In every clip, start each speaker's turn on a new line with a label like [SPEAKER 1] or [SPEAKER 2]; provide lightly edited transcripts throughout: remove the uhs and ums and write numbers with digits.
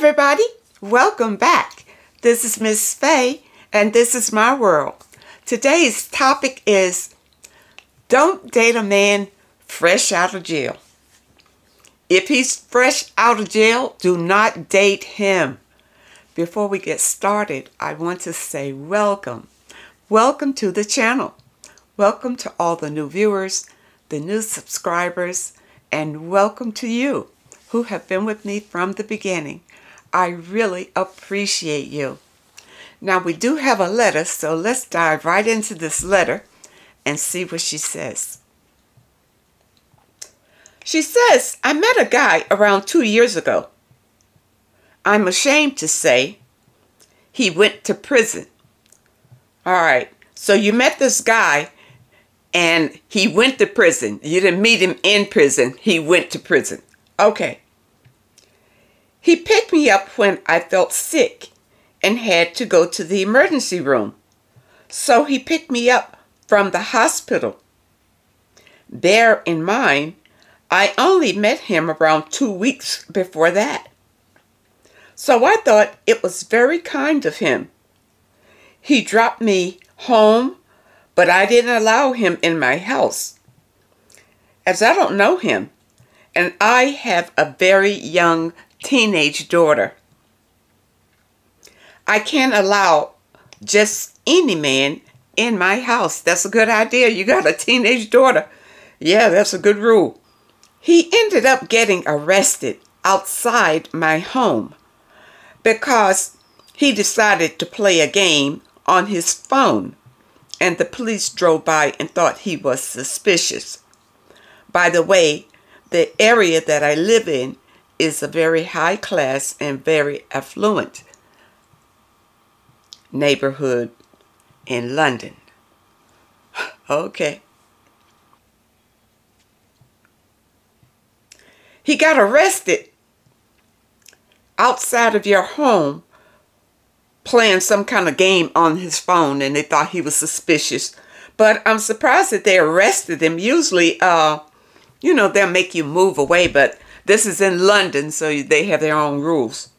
[SPEAKER 1] everybody, welcome back. This is Miss Faye and this is my world. Today's topic is don't date a man fresh out of jail. If he's fresh out of jail, do not date him. Before we get started, I want to say welcome. Welcome to the channel. Welcome to all the new viewers, the new subscribers, and welcome to you who have been with me from the beginning. I really appreciate you. Now we do have a letter, so let's dive right into this letter and see what she says. She says, I met a guy around 2 years ago. I'm ashamed to say he went to prison. All right, so you met this guy and he went to prison. You didn't meet him in prison. He went to prison. Okay. He picked me up when I felt sick and had to go to the emergency room. So he picked me up from the hospital. Bear in mind, I only met him around 2 weeks before that. So I thought it was very kind of him. He dropped me home, but I didn't allow him in my house, as I don't know him, and I have a very young teenage daughter. I can't allow just any man in my house. That's a good idea. You got a teenage daughter. Yeah, that's a good rule. He ended up getting arrested outside my home because he decided to play a game on his phone, and the police drove by and thought he was suspicious. By the way, the area that I live in is a very high class and very affluent neighborhood in London. Okay. He got arrested outside of your home playing some kind of game on his phone, and they thought he was suspicious. But I'm surprised that they arrested him. Usually, they'll make you move away, but this is in London, so they have their own rules.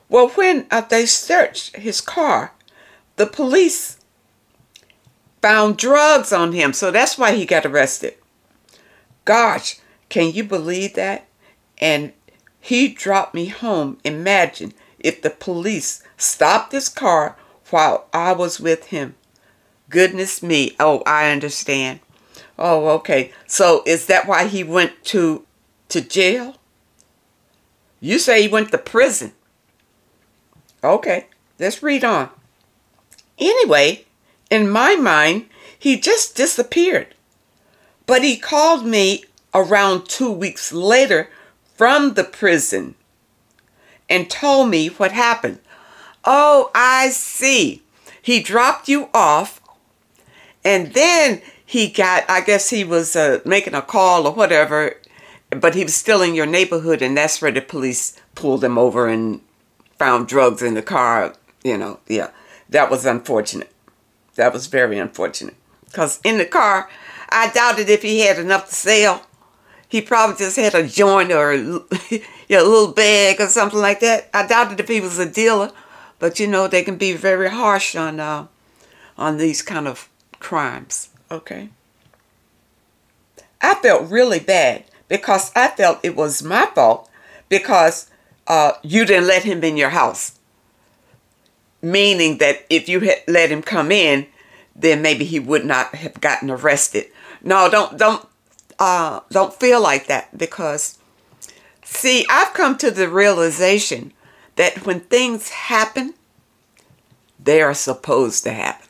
[SPEAKER 1] Well, when they searched his car, the police found drugs on him, so that's why he got arrested. Gosh, can you believe that? And he dropped me home. Imagine if the police stopped his car while I was with him. Goodness me. Oh, I understand. Oh, okay. So is that why he went to jail? You say he went to prison. Okay, let's read on. Anyway, in my mind, he just disappeared. But he called me around 2 weeks later from the prison and told me what happened. Oh, I see. He dropped you off, and then he got, I guess he was making a call or whatever, but he was still in your neighborhood, and that's where the police pulled him over and found drugs in the car. Yeah, that was unfortunate. That was very unfortunate. Because in the car, I doubted if he had enough to sell. He probably just had a joint or a little bag or something like that. I doubted if he was a dealer. But they can be very harsh on these kind of crimes. Okay. I felt really bad because I felt it was my fault because you didn't let him in your house. Meaning that if you had let him come in, then maybe he would not have gotten arrested. No, don't feel like that, because see, I've come to the realization that when things happen, they are supposed to happen.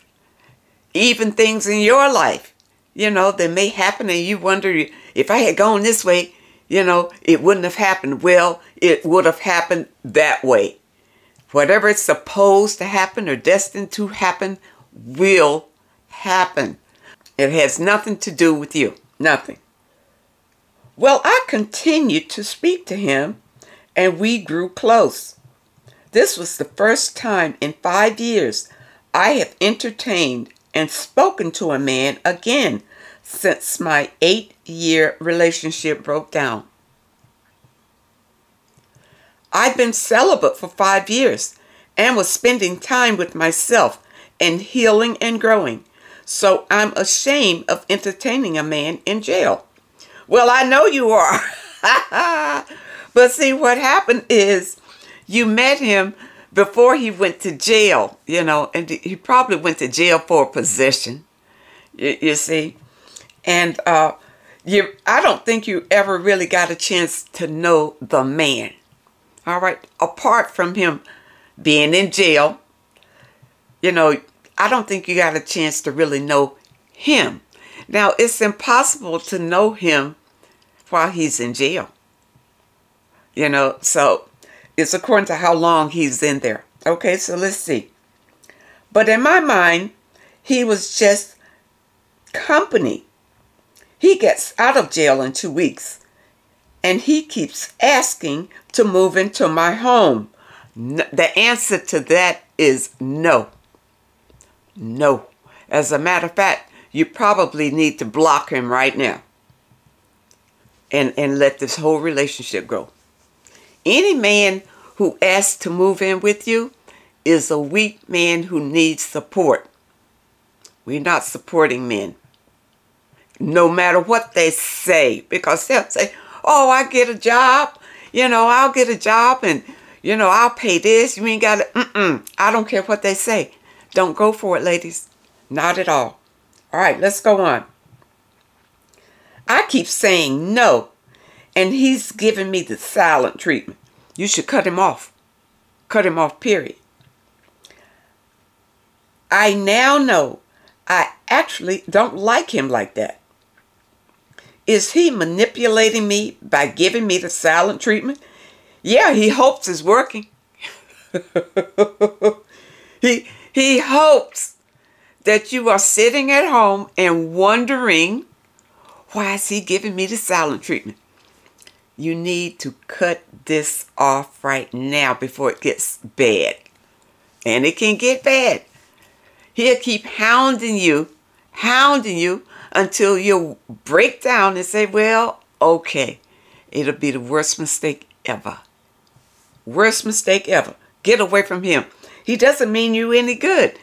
[SPEAKER 1] Even things in your life, they may happen and you wonder, if I had gone this way, it wouldn't have happened. Well, it would have happened that way. Whatever is supposed to happen or destined to happen will happen. It has nothing to do with you. Nothing. Well, I continued to speak to him and we grew close. This was the first time in 5 years I have entertained and spoken to a man again since my 8-year relationship broke down. I've been celibate for 5 years and was spending time with myself and healing and growing. So I'm ashamed of entertaining a man in jail. Well, I know you are. But see, what happened is you met him before he went to jail, and he probably went to jail for possession, you see. And I don't think you ever really got a chance to know the man. All right, apart from him being in jail, I don't think you got a chance to really know him. Now, it's impossible to know him while he's in jail. So it's according to how long he's in there. Okay, so let's see. But in my mind, he was just company. He gets out of jail in 2 weeks, and he keeps asking to move into my home. The answer to that is no. No. As a matter of fact, you probably need to block him right now and let this whole relationship go. Any man who asks to move in with you is a weak man who needs support. We're not supporting men, no matter what they say, because they'll say, oh, I get a job, I'll get a job and, I'll pay this. You ain't got to, I don't care what they say. Don't go for it, ladies. Not at all. All right, let's go on. I keep saying no, and he's giving me the silent treatment. You should cut him off. Cut him off, period. I now know I actually don't like him like that. Is he manipulating me by giving me the silent treatment? Yeah, he hopes it's working. He hopes that you are sitting at home and wondering, why is he giving me the silent treatment? You need to cut this off right now before it gets bad. And it can get bad. He'll keep hounding you until you break down and say, well, okay, it'll be the worst mistake ever. Worst mistake ever. Get away from him. He doesn't mean you any good.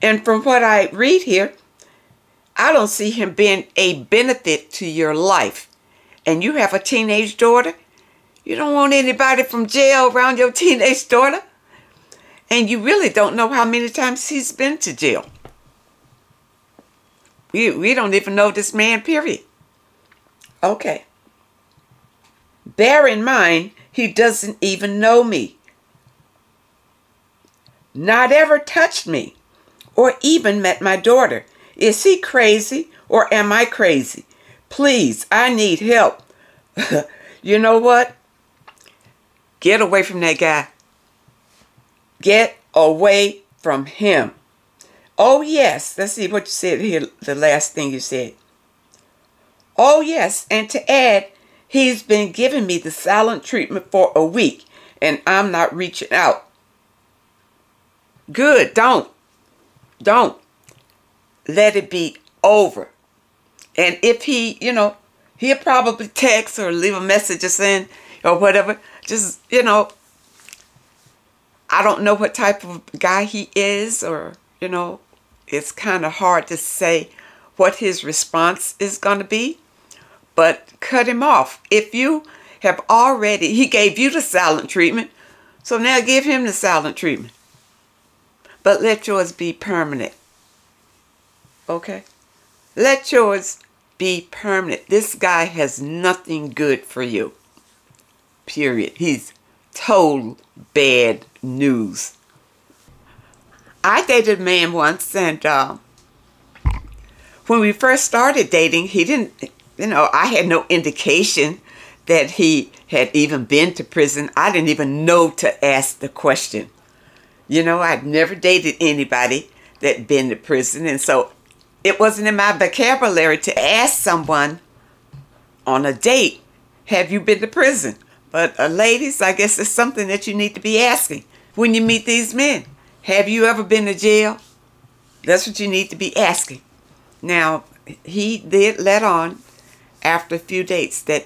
[SPEAKER 1] And from what I read here, I don't see him being a benefit to your life. And you have a teenage daughter. You don't want anybody from jail around your teenage daughter. And you really don't know how many times he's been to jail. We don't even know this man, period. Okay. Bear in mind, he doesn't even know me. Not ever touched me or even met my daughter. Is he crazy or am I crazy? Please, I need help. You know what? Get away from that guy. Get away from him. Oh, yes. Let's see what you said here, the last thing you said. Oh, yes. And to add, he's been giving me the silent treatment for a week, and I'm not reaching out. Good. Don't. Let it be over. And if he, he'll probably text or leave a message or send or whatever. Just, I don't know what type of guy he is, or, it's kind of hard to say what his response is going to be. But cut him off. If you have already, he gave you the silent treatment, so now give him the silent treatment. But let yours be permanent. Okay? Let yours be permanent. This guy has nothing good for you. Period. He's total bad news. I dated a man once, and when we first started dating, he didn't, I had no indication that he had even been to prison. I didn't even know to ask the question. I'd never dated anybody that had been to prison, and so it wasn't in my vocabulary to ask someone on a date, have you been to prison? But ladies, I guess it's something that you need to be asking when you meet these men. Have you ever been to jail? That's what you need to be asking. Now, he did let on after a few dates that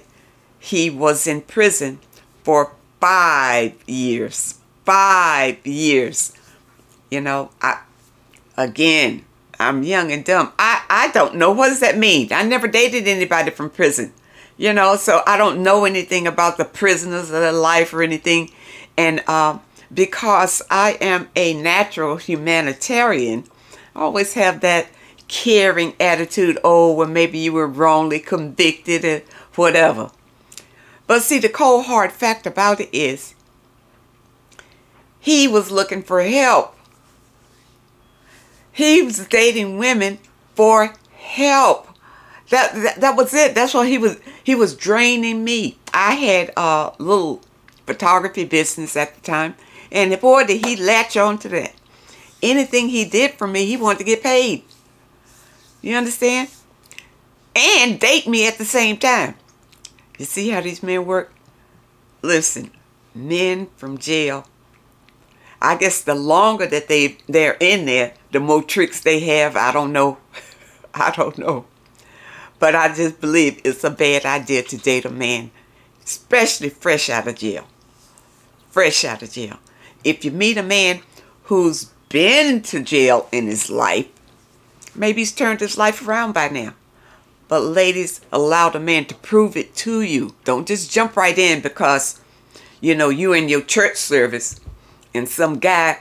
[SPEAKER 1] he was in prison for 5 years. 5 years. You know, again, I'm young and dumb. I don't know. What does that mean? I never dated anybody from prison. You know, so I don't know anything about the prisoners of their life or anything. And because I am a natural humanitarian, I always have that caring attitude. Oh, well, maybe you were wrongly convicted or whatever. But see, the cold hard fact about it is he was looking for help. He was dating women for help. That was it. That's why he was draining me. I had a little photography business at the time, and boy, did he latch on to that. Anything he did for me, he wanted to get paid. You understand? And date me at the same time. You see how these men work? Listen, men from jail, I guess the longer that they're in there, the more tricks they have. I don't know. I don't know. But I just believe it's a bad idea to date a man, especially fresh out of jail. Fresh out of jail. If you meet a man who's been to jail in his life, maybe he's turned his life around by now. But ladies, allow the man to prove it to you. Don't just jump right in because, you know, you in your church service and some guy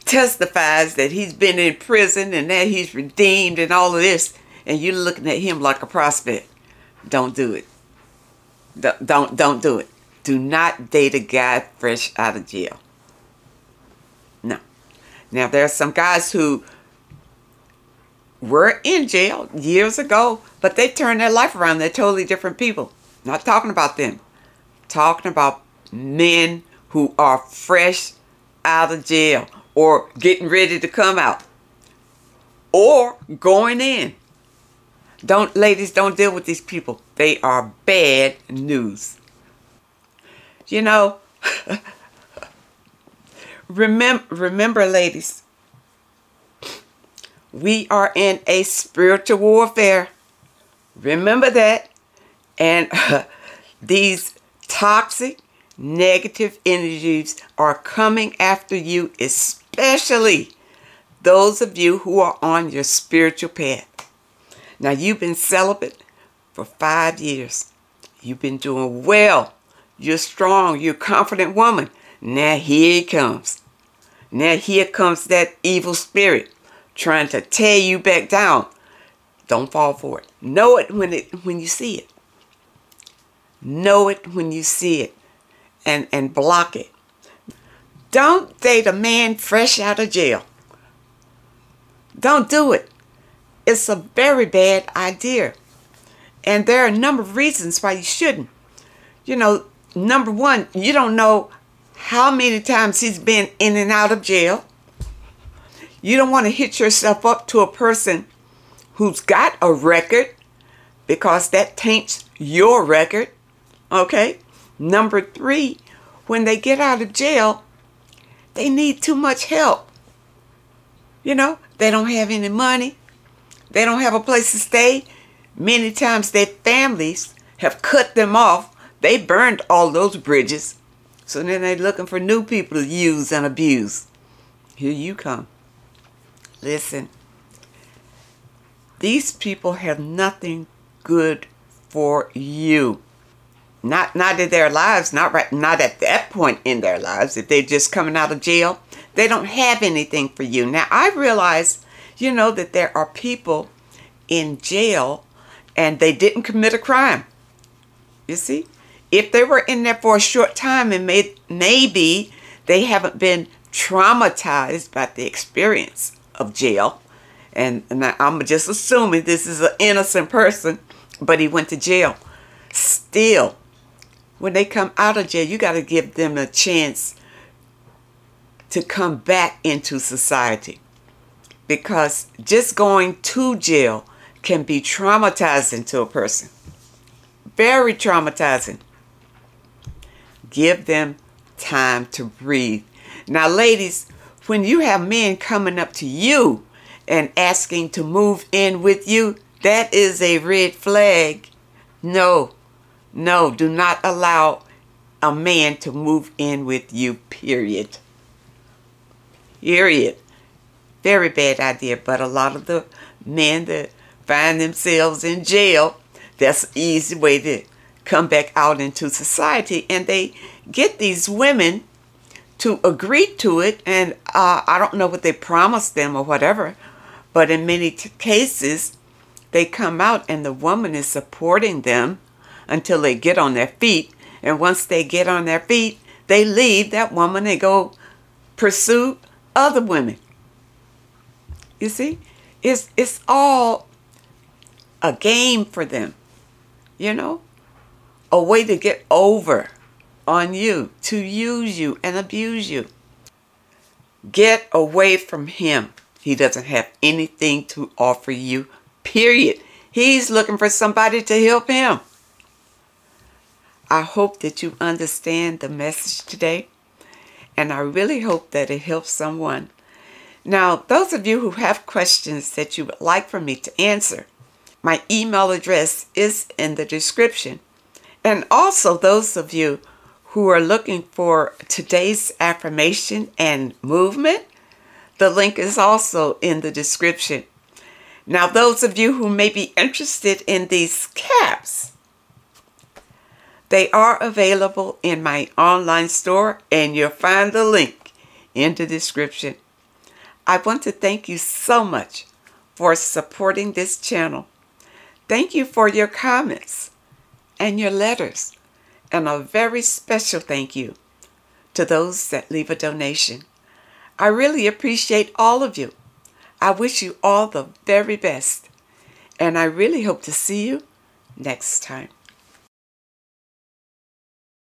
[SPEAKER 1] testifies that he's been in prison and that he's redeemed and all of this, and you're looking at him like a prospect. Don't do it. Don't do it. Do not date a guy fresh out of jail. No. Now, there are some guys who were in jail years ago, but they turned their life around. They're totally different people. Not talking about them. Talking about men who are fresh out of jail or getting ready to come out or going in. Ladies, don't deal with these people. They are bad news. You know, remember, ladies, we are in a spiritual warfare. Remember that. And these toxic, negative energies are coming after you, especially those of you who are on your spiritual path. Now, you've been celibate for 5 years. You've been doing well. You're strong. You're a confident woman. Now, here it comes. Now, here comes that evil spirit trying to tear you back down. Don't fall for it. Know it when you see it. Know it when you see it. And block it. Don't date a man fresh out of jail. Don't do it. It's a very bad idea. And there are a number of reasons why you shouldn't. You know, number one, you don't know how many times he's been in and out of jail. You don't want to hitch yourself up to a person who's got a record, because that taints your record. Okay? Number three, when they get out of jail, they need too much help. You know, they don't have any money. They don't have a place to stay. Many times their families have cut them off. They burned all those bridges. So then they're looking for new people to use and abuse. Here you come. Listen. These people have nothing good for you. Not in their lives, not at that point in their lives. If they're just coming out of jail, they don't have anything for you. Now, I realize, you know, that there are people in jail and they didn't commit a crime. You see? If they were in there for a short time and maybe they haven't been traumatized by the experience of jail, and I'm just assuming this is an innocent person, but he went to jail. Still, when they come out of jail, you got to give them a chance to come back into society. Because just going to jail can be traumatizing to a person. Very traumatizing. Give them time to breathe. Now, ladies, when you have men coming up to you and asking to move in with you, that is a red flag. No, do not allow a man to move in with you, period. Period. Very bad idea, but a lot of the men that find themselves in jail, that's an easy way to come back out into society, and they get these women to agree to it, and I don't know what they promised them or whatever, but in many cases, they come out and the woman is supporting them until they get on their feet, and once they get on their feet, they leave that woman and go pursue other women. You see, it's all a game for them, you know, a way to get over on you, to use you and abuse you. Get away from him. He doesn't have anything to offer you, period. He's looking for somebody to help him. I hope that you understand the message today, and I really hope that it helps someone. Now, those of you who have questions that you would like for me to answer, my email address is in the description. And also those of you who are looking for today's affirmation and movement, the link is also in the description. Now, those of you who may be interested in these caps, they are available in my online store, and you'll find the link in the description. I want to thank you so much for supporting this channel. Thank you for your comments and your letters, and a very special thank you to those that leave a donation. I really appreciate all of you. I wish you all the very best, and I really hope to see you next time.